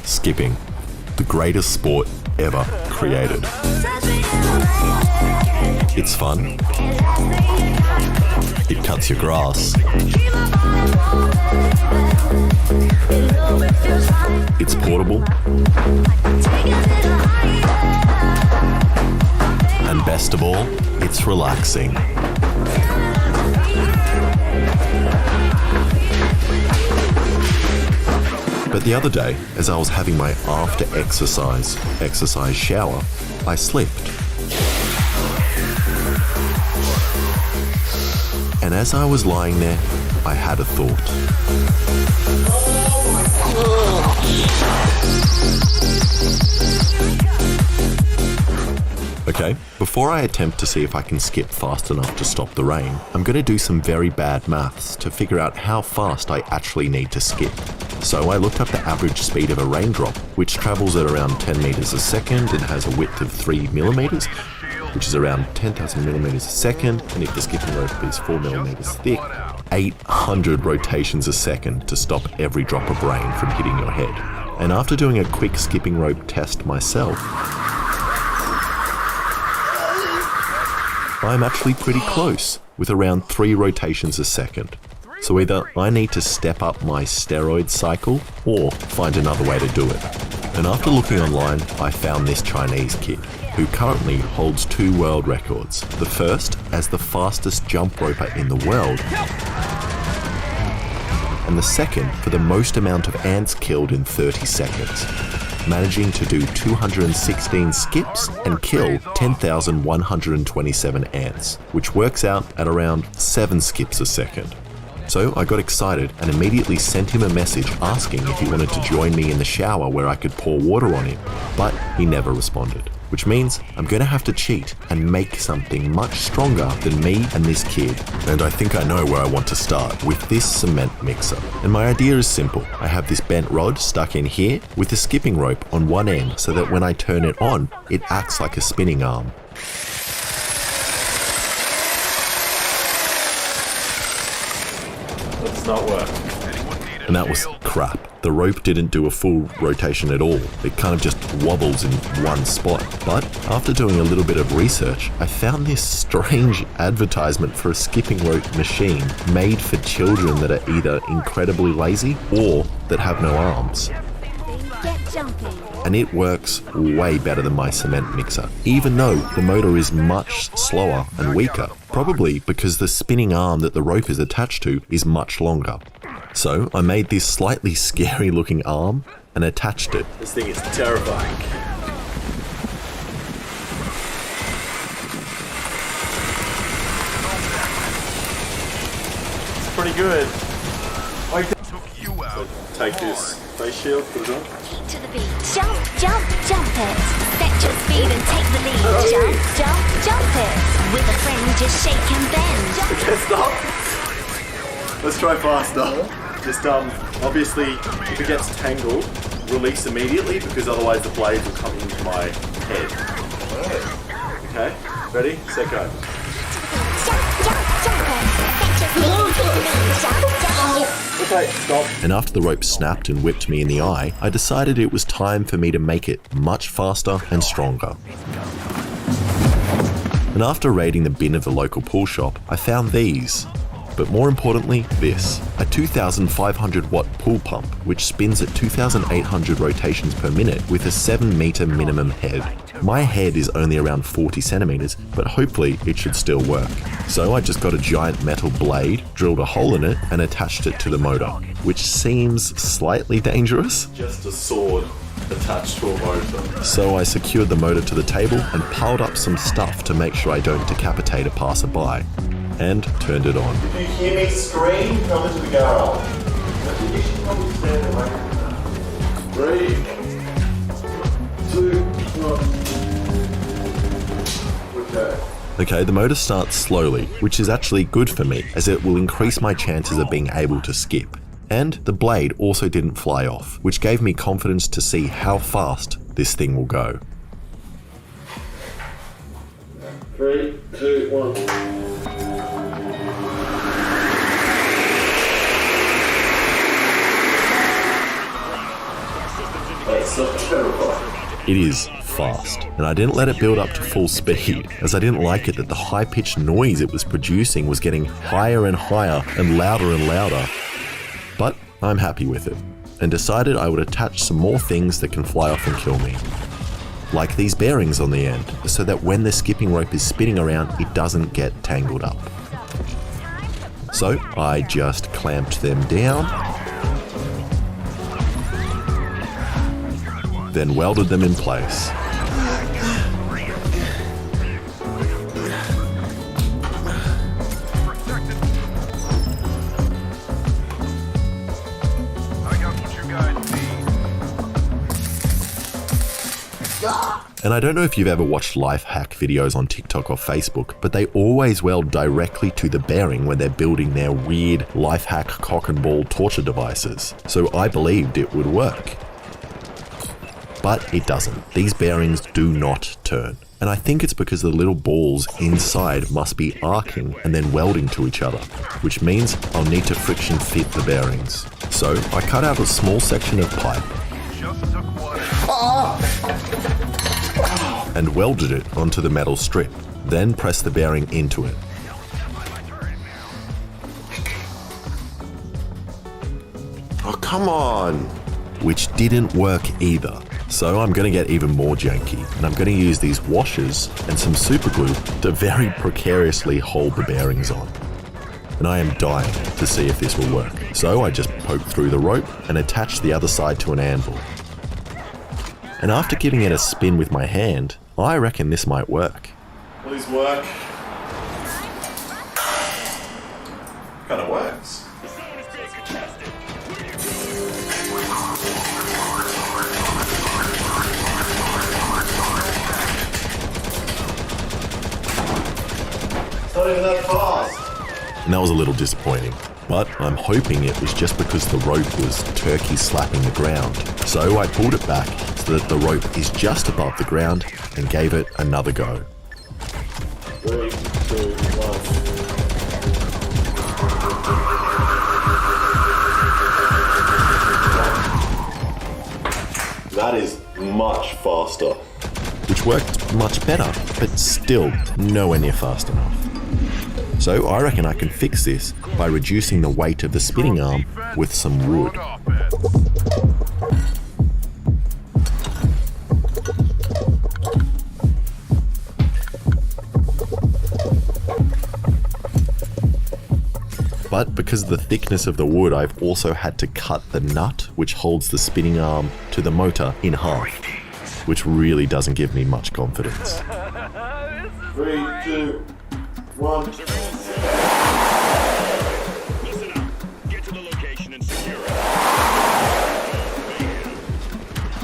Skipping, the greatest sport ever created. It's fun. It cuts your grass. It's portable. And best of all, it's relaxing. But the other day, as I was having my after-exercise shower, I slipped. And as I was lying there, I had a thought. Okay, before I attempt to see if I can skip fast enough to stop the rain, I'm going to do some very bad maths to figure out how fast I actually need to skip. So I looked up the average speed of a raindrop, which travels at around 10 meters a second and has a width of 3 millimeters, which is around 10,000 millimeters a second, and if the skipping rope is 4 millimeters thick, 800 rotations a second to stop every drop of rain from hitting your head. And after doing a quick skipping rope test myself, I'm actually pretty close, with around 3 rotations a second. So either I need to step up my steroid cycle or find another way to do it. And after looking online, I found this Chinese kid, who currently holds 2 world records. The first as the fastest jump roper in the world, and the second for the most amount of ants killed in 30 seconds, managing to do 216 skips and kill 10,127 ants, which works out at around 7 skips a second. So I got excited and immediately sent him a message asking if he wanted to join me in the shower where I could pour water on him, but he never responded. Which means I'm going to have to cheat and make something much stronger than me and this kid. And I think I know where I want to start, with this cement mixer. And my idea is simple. I have this bent rod stuck in here with a skipping rope on one end so that when I turn it on, it acts like a spinning arm. Does not work. And that was crap. The rope didn't do a full rotation at all. It kind of just wobbles in one spot. But after doing a little bit of research, I found this strange advertisement for a skipping rope machine made for children that are either incredibly lazy or that have no arms. Get jumping. And it works way better than my cement mixer, even though the motor is much slower and weaker, probably because the spinning arm that the rope is attached to is much longer. So I made this slightly scary looking arm and attached it. This thing is terrifying. It's pretty good. So take this face shield, put it on. To the beat. Jump, jump, jump it. Set your speed and take the lead. Jump, jump, jump it. With a friend, just shake and bend. Okay, stop. Let's try faster. Just obviously, if it gets tangled, release immediately because otherwise the blades will come into my head. Okay, ready, set, go. Jump, jump, jump it. Set your speed and take the lead. Jump, jump. Okay, stop. And after the rope snapped and whipped me in the eye, I decided it was time for me to make it much faster and stronger. And after raiding the bin of the local pool shop, I found these. But more importantly, this, a 2,500 watt pool pump, which spins at 2,800 rotations per minute with a 7 meter minimum head. My head is only around 40 centimeters, but hopefully it should still work. So I just got a giant metal blade, drilled a hole in it, and attached it to the motor, which seems slightly dangerous. Just a sword attached to a motor. So I secured the motor to the table and piled up some stuff to make sure I don't decapitate a passerby, and turned it on. If you hear me scream, come into the garage. 3, 2, 1. Okay, the motor starts slowly, which is actually good for me, as it will increase my chances of being able to skip. And the blade also didn't fly off, which gave me confidence to see how fast this thing will go. 3, 2, 1. terrifying. It is fast, and I didn't let it build up to full speed, as I didn't like it that the high-pitched noise it was producing was getting higher and higher and louder. But I'm happy with it, and decided I would attach some more things that can fly off and kill me. Like these bearings on the end, so that when the skipping rope is spinning around, it doesn't get tangled up. So I just clamped them down, then welded them in place. And I don't know if you've ever watched life hack videos on TikTok or Facebook, but they always weld directly to the bearing when they're building their weird life hack cock and ball torture devices. So I believed it would work. But it doesn't. These bearings do not turn. And I think it's because the little balls inside must be arcing and then welding to each other, which means I'll need to friction fit the bearings. So I cut out a small section of pipe and welded it onto the metal strip, then pressed the bearing into it. Oh, come on! Which didn't work either. So I'm going to get even more janky, and I'm going to use these washers and some super glue to very precariously hold the bearings on. And I am dying to see if this will work. So I just poked through the rope and attached the other side to an anvil. And after giving it a spin with my hand, I reckon this might work. Please work. Kind of works. It's not even that fast. And that was a little disappointing. But I'm hoping it was just because the rope was turkey slapping the ground. So I pulled it back so that the rope is just above the ground and gave it another go. 3, 2, 1. That is much faster. Which worked much better, but still nowhere near fast enough. So I reckon I can fix this by reducing the weight of the spinning arm with some wood. But because of the thickness of the wood, I've also had to cut the nut which holds the spinning arm to the motor in half, which really doesn't give me much confidence. 3, 2, 1. Get to the location and secure it.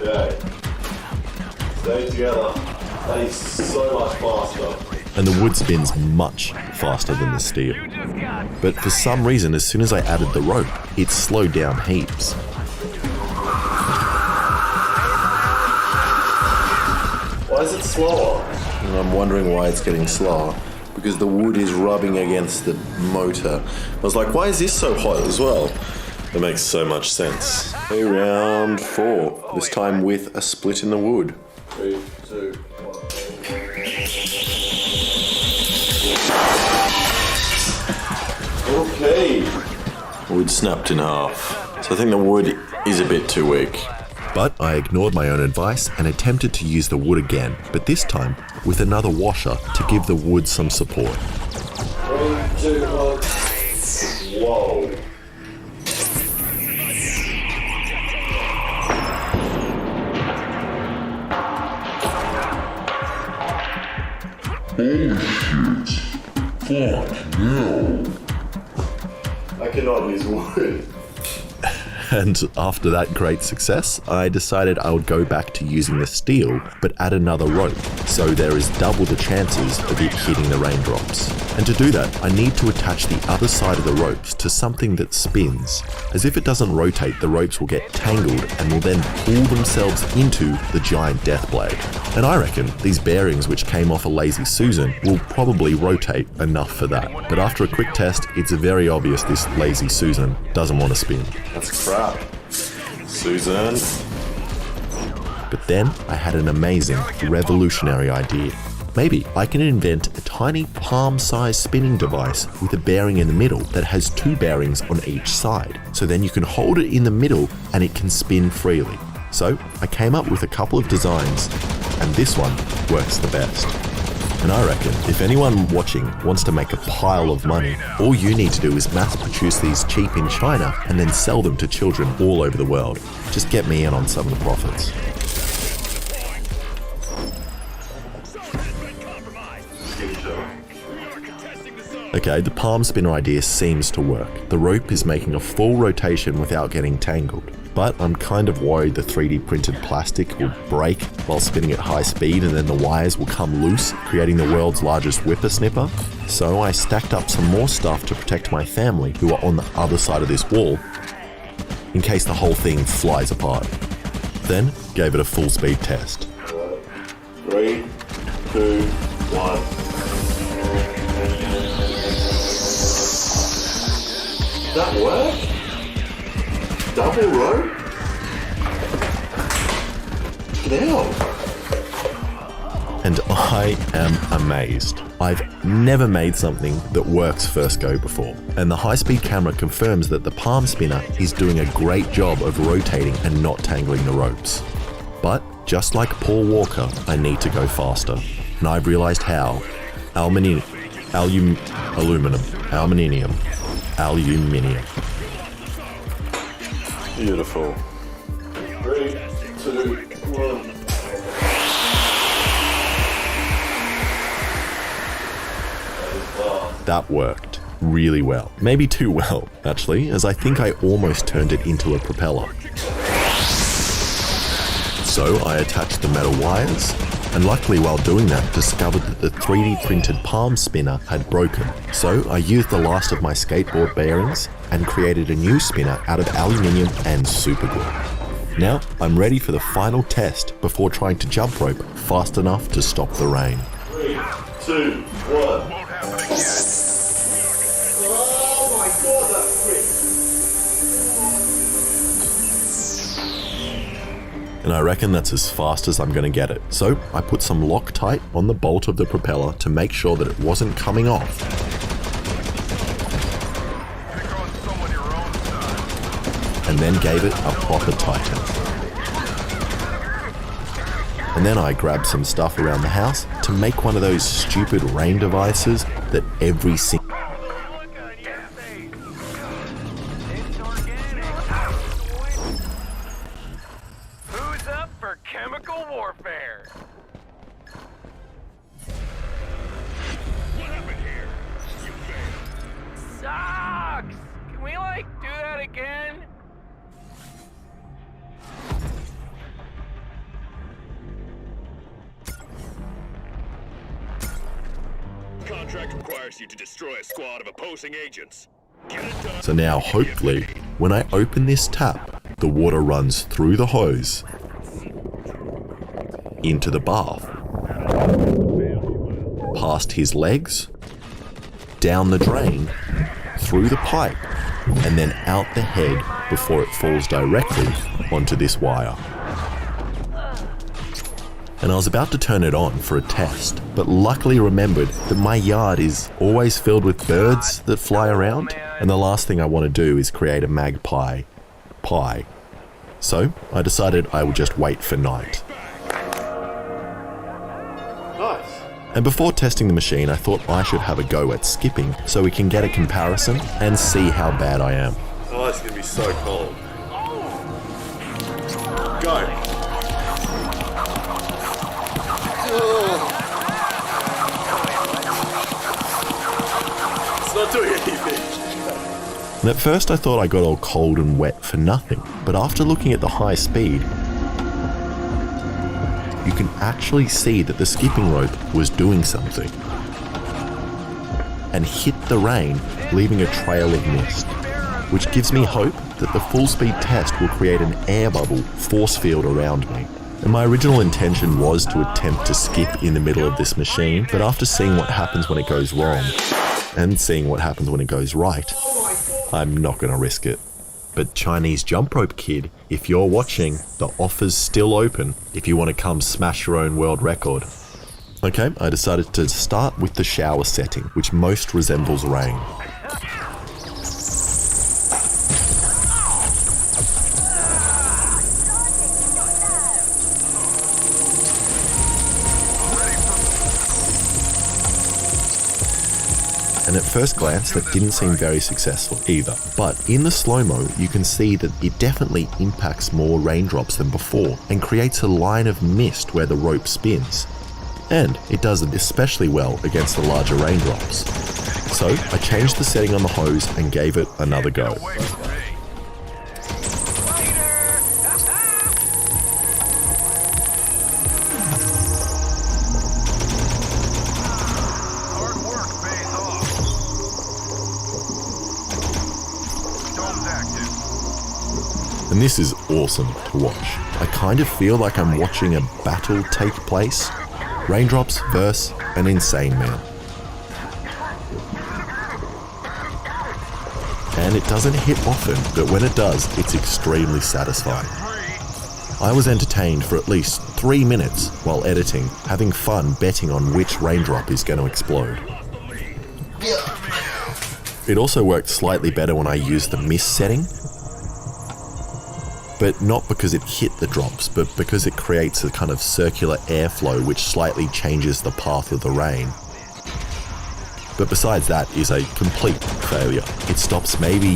Okay. Stay together. That is so much faster. And the wood spins much faster than the steel. But for some reason, as soon as I added the rope, it slowed down heaps. Why is it slower? And I'm wondering why it's getting slower. Because the wood is rubbing against the motor. I was like, why is this so hot as well? That makes so much sense. Okay, round 4. This time with a split in the wood. 3, 2, 1. Okay. Wood snapped in half. So I think the wood is a bit too weak. But I ignored my own advice and attempted to use the wood again, but this time with another washer to give the wood some support. 3, 2, 1. Whoa. I cannot use wood. And after that great success, I decided I would go back to using the steel, but add another rope, so there is double the chances of it hitting the raindrops. And to do that, I need to attach the other side of the ropes to something that spins, as if it doesn't rotate, the ropes will get tangled and will then pull themselves into the giant death blade. And I reckon these bearings which came off a Lazy Susan will probably rotate enough for that. But after a quick test, it's very obvious this Lazy Susan doesn't want to spin. That's crap. Susan. But then I had an amazing, revolutionary idea. Maybe I can invent a tiny palm-sized spinning device with a bearing in the middle that has 2 bearings on each side. So then you can hold it in the middle and it can spin freely. So I came up with a couple of designs, and this one works the best. And I reckon if anyone watching wants to make a pile of money, all you need to do is mass produce these cheap in China and then sell them to children all over the world. Just get me in on some of the profits. Okay, the palm spinner idea seems to work. The rope is making a full rotation without getting tangled. But I'm kind of worried the 3D printed plastic will break while spinning at high speed and then the wires will come loose, creating the world's largest whippersnipper. So I stacked up some more stuff to protect my family who are on the other side of this wall in case the whole thing flies apart. Then gave it a full speed test. 3, 2, 1. That worked? Double rope? Now. And I am amazed. I've never made something that works first go before. And the high-speed camera confirms that the palm spinner is doing a great job of rotating and not tangling the ropes. But just like Paul Walker, I need to go faster. And I've realized how. Aluminium. Beautiful. 3, 2, 1. That worked really well. Maybe too well, actually, as I think I almost turned it into a propeller. So I attached the metal wires, and luckily while doing that discovered that the 3D printed palm spinner had broken. So I used the last of my skateboard bearings and created a new spinner out of aluminium and super glue. Now I'm ready for the final test before trying to jump rope fast enough to stop the rain. 3, 2, 1. Oh my god, that's quick. And I reckon that's as fast as I'm going to get it. So I put some Loctite on the bolt of the propeller to make sure that it wasn't coming off. And then gave it a proper tighten. And then I grabbed some stuff around the house to make one of those stupid rain devices that every single Who's up for chemical warfare? What happened here? You failed. Sucks! Can we, do that again? Contract requires you to destroy a squad of opposing agents. Get it done. So now, hopefully, when I open this tap, the water runs through the hose into the bath, past his legs, down the drain, through the pipe, and then out the head before it falls directly onto this wire. And I was about to turn it on for a test, but luckily remembered that my yard is always filled with birds that fly around, and the last thing I want to do is create a magpie pie. So I decided I would just wait for night. Nice. And before testing the machine, I thought I should have a go at skipping so we can get a comparison and see how bad I am. Oh, it's gonna be so cold. Go. It's not doing anything. And at first I thought I got all cold and wet for nothing, but after looking at the high speed, you can actually see that the skipping rope was doing something and hit the rain, leaving a trail of mist, which gives me hope that the full speed test will create an air bubble force field around me. And my original intention was to attempt to skip in the middle of this machine, but after seeing what happens when it goes wrong and seeing what happens when it goes right, I'm not going to risk it. But Chinese Jump Rope Kid, if you're watching, the offer's still open if you want to come smash your own world record. Okay, I decided to start with the shower setting, which most resembles rain. And at first glance, that didn't seem very successful either. But in the slow-mo, you can see that it definitely impacts more raindrops than before and creates a line of mist where the rope spins. And it does it especially well against the larger raindrops. So I changed the setting on the hose and gave it another go. And this is awesome to watch. I kind of feel like I'm watching a battle take place. Raindrops versus an insane man. And it doesn't hit often, but when it does, it's extremely satisfying. I was entertained for at least 3 minutes while editing, having fun betting on which raindrop is going to explode. It also worked slightly better when I used the mist setting, but not because it hit the drops, but because it creates a kind of circular airflow which slightly changes the path of the rain. But besides that is a complete failure. It stops maybe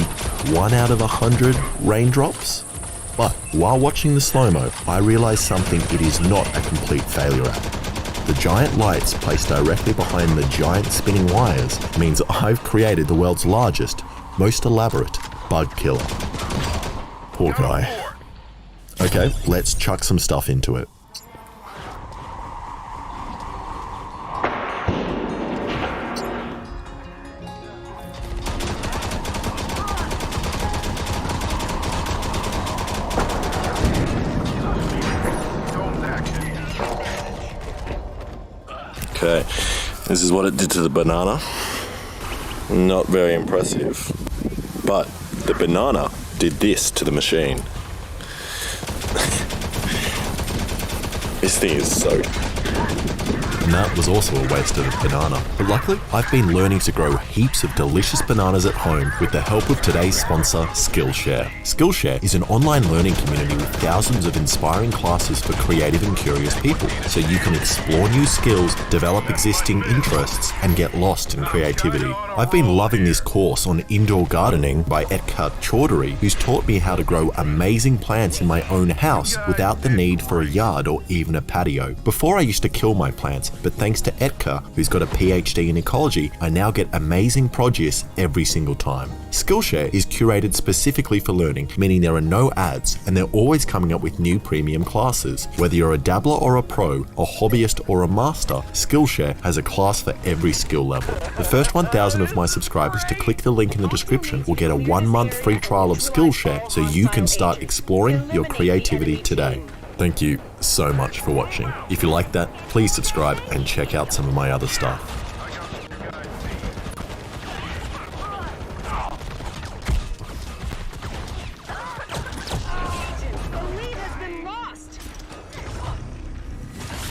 1 out of 100 raindrops. But while watching the slow-mo, I realized something it is not a complete failure at. The giant lights placed directly behind the giant spinning wires means I've created the world's largest, most elaborate bug killer. Poor guy. Okay, let's chuck some stuff into it. Okay, this is what it did to the banana. Not very impressive. But the banana did this to the machine. This thing is so... And that was also a waste of a banana. But luckily, I've been learning to grow heaps of delicious bananas at home with the help of today's sponsor, Skillshare. Skillshare is an online learning community with thousands of inspiring classes for creative and curious people, so you can explore new skills, develop existing interests, and get lost in creativity. I've been loving this course on indoor gardening by Etkart Chaudhary, who's taught me how to grow amazing plants in my own house without the need for a yard or even a patio. Before I used to kill my plants, but thanks to Etka, who's got a PhD in ecology, I now get amazing produce every single time. Skillshare is curated specifically for learning, meaning there are no ads, and they're always coming up with new premium classes. Whether you're a dabbler or a pro, a hobbyist or a master, Skillshare has a class for every skill level. The first 1,000 of my subscribers to click the link in the description will get a 1-month free trial of Skillshare so you can start exploring your creativity today. Thank you so much for watching. If you like that, please subscribe and check out some of my other stuff.